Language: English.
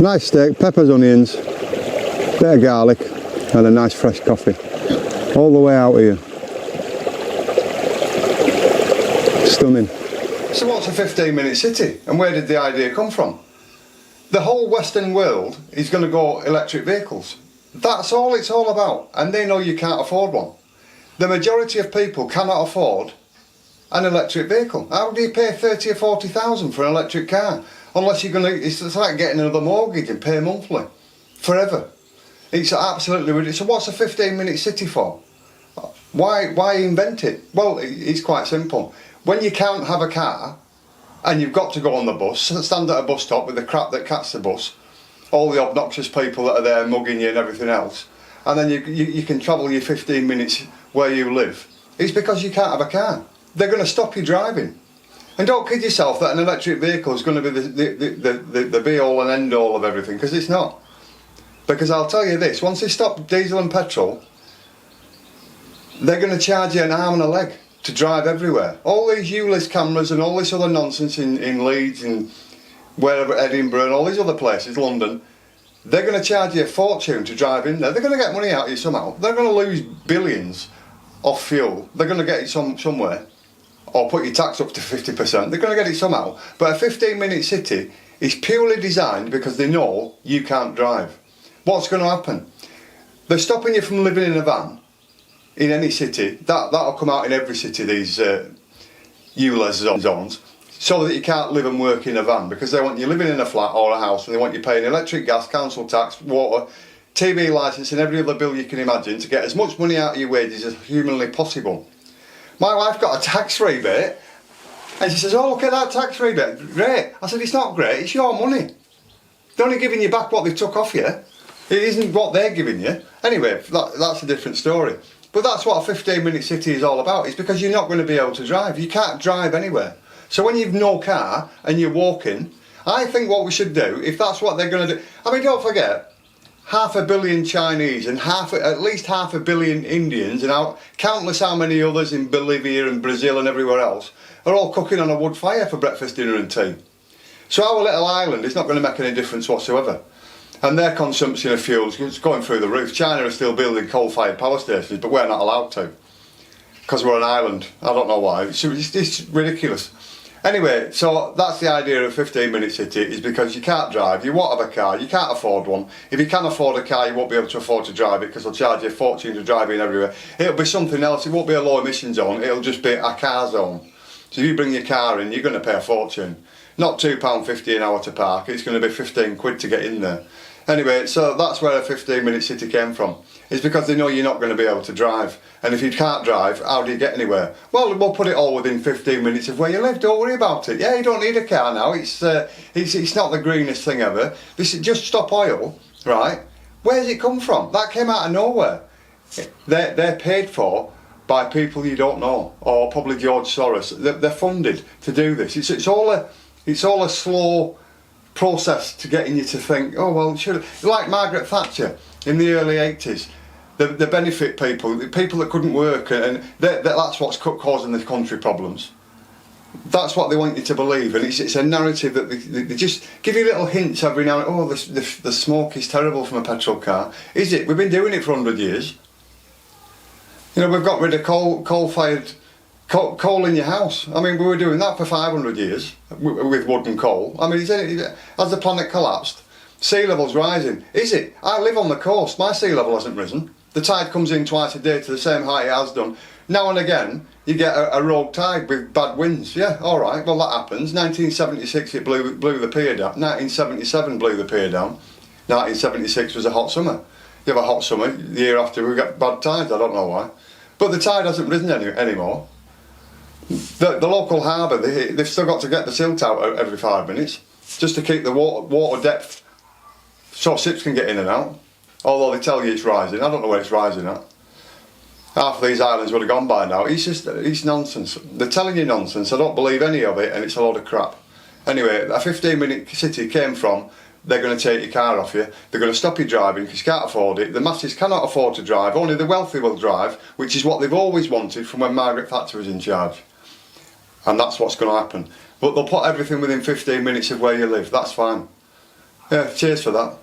Nice steak, peppers, onions, bit of garlic and a nice fresh coffee. All the way out here. Stunning. So what's a 15-minute city and where did the idea come from? The whole Western world is going to go electric vehicles. That's all it's all about, and they know you can't afford one. The majority of people cannot afford an electric vehicle. How do you pay 30 or 40,000 for an electric car? Unless you're going to, it's like getting another mortgage and pay monthly. Forever. It's absolutely ridiculous. So what's a 15-minute city for? Why invent it? Well, it's quite simple. When you can't have a car, and you've got to go on the bus, stand at a bus stop with the crap that catch the bus, all the obnoxious people that are there mugging you and everything else, and then you can travel your 15 minutes where you live, it's because you can't have a car. They're going to stop you driving. And don't kid yourself that an electric vehicle is going to be the be-all and end-all of everything, because it's not. Because I'll tell you this, once they stop diesel and petrol, they're going to charge you an arm and a leg to drive everywhere. All these ULIS cameras and all this other nonsense in Leeds and wherever, Edinburgh and all these other places, London, they're going to charge you a fortune to drive in there. They're going to get money out of you somehow. They're going to lose billions off fuel. They're going to get it somewhere. Or put your tax up to 50%. They're going to get it somehow. But a 15-minute city is purely designed because they know you can't drive. What's going to happen? They're stopping you from living in a van in any city. That'll come out in every city, these ULEZ zones, so that you can't live and work in a van, because they want you living in a flat or a house, and they want you paying electric, gas, council tax, water, TV licence and every other bill you can imagine to get as much money out of your wages as humanly possible. My wife got a tax rebate and she says, oh, look at that tax rebate, great. I said, it's not great, it's your money. They're only giving you back what they took off you. It isn't what they're giving you. Anyway, that's a different story. But that's what a 15-minute city is all about. It's because you're not going to be able to drive. You can't drive anywhere. So when you've no car and you're walking, I think what we should do, if that's what they're going to do, I mean, don't forget, 500 million Chinese and at least 500 million Indians and countless how many others in Bolivia and Brazil and everywhere else are all cooking on a wood fire for breakfast, dinner and tea. So our little island is not going to make any difference whatsoever. And their consumption of fuel is going through the roof. China is still building coal-fired power stations, but we're not allowed to. Because we're an island. I don't know why. It's ridiculous. Anyway, so that's the idea of a 15-minute city, is because you can't drive, you won't have a car, you can't afford one. If you can afford a car, you won't be able to afford to drive it because they'll charge you a fortune to drive in everywhere. It'll be something else. It won't be a low emission zone, it'll just be a car zone. So if you bring your car in, you're going to pay a fortune. Not £2.50 an hour to park, it's going to be 15 quid to get in there. Anyway, so that's where a 15-minute city came from. It's because they know you're not going to be able to drive. And if you can't drive, how do you get anywhere? Well, we'll put it all within 15 minutes of where you live, don't worry about it. Yeah, you don't need a car now, it's not the greenest thing ever. This is just stop oil, right? Where's it come from? That came out of nowhere. They're paid for by people you don't know, or probably George Soros. They're funded to do this. It's all a slow process to getting you to think, oh well, like Margaret Thatcher in the early 80s, the benefit people that couldn't work, and that's what's causing the country problems. That's what they want you to believe, and it's a narrative that they just give you little hints every now and then. Oh, the smoke is terrible from a petrol car. Is it? We've been doing it for 100 years. You know, we've got rid of coal-fired coal in your house. I mean, we were doing that for 500 years with wood and coal. I mean, has the planet collapsed? Sea level's rising. Is it? I live on the coast. My sea level hasn't risen. The tide comes in twice a day to the same height it has done. Now and again, you get a rogue tide with bad winds. Yeah, all right. Well, that happens. 1976, it blew the pier down. 1977 blew the pier down. 1976 was a hot summer. You have a hot summer. The year after, we get bad tides. I don't know why. But the tide hasn't risen anymore. The local harbour, they've still got to get the silt out every 5 minutes just to keep the water depth so ships can get in and out. Although they tell you it's rising, I don't know where it's rising at. Half of these islands would have gone by now. It's nonsense. They're telling you nonsense. I don't believe any of it, and it's a load of crap. Anyway, a 15-minute city came from, they're going to take your car off you, they're going to stop you driving because you can't afford it, the masses cannot afford to drive, only the wealthy will drive, which is what they've always wanted from when Margaret Thatcher was in charge. And that's what's going to happen. But they'll put everything within 15 minutes of where you live, that's fine. Yeah, cheers for that.